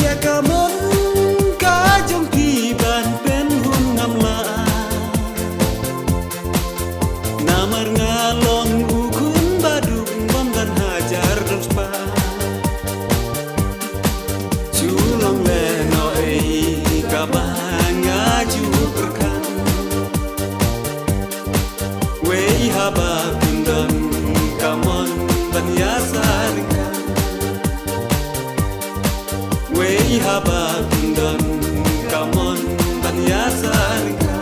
อย่ากะมนกาจงที่บ้านเป็นหุ่นงามลานาmar ngalong ukun baduk bamban hajar dan spa culong le noi kabanga ju berkan wei haba kundan kamon ban yasarkan wei haba kundan kamon ban yasarkan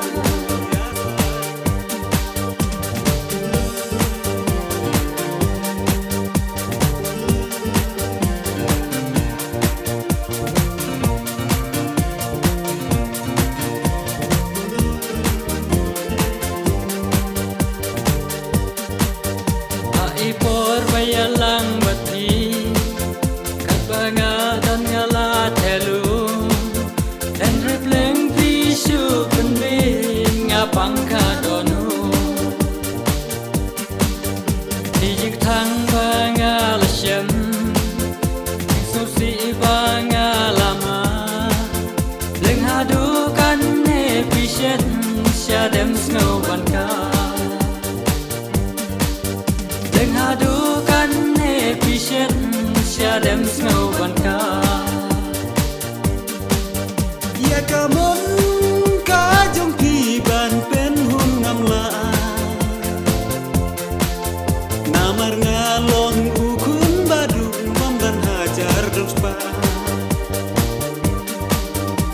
Ipor bayalang bati Katbanga dan ngala telu Dan repleng pisu penbin Ngapang kadonu Dijik tang banga lasyam Susi banga lama Leng hadukan ne pisyen Syadem snow banka Hadukan ne pisyen syadem snow bankaอย่ากะมนกาจงที่บ้านเป็นหุ่นงามลานาmar ngalong ukun baduk bamban hajar dan spa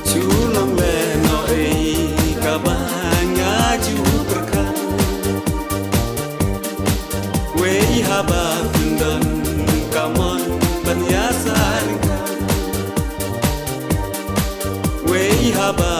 culong le noi kabanga ju berkan wei haba kundan kamon ban yasarkan wei haba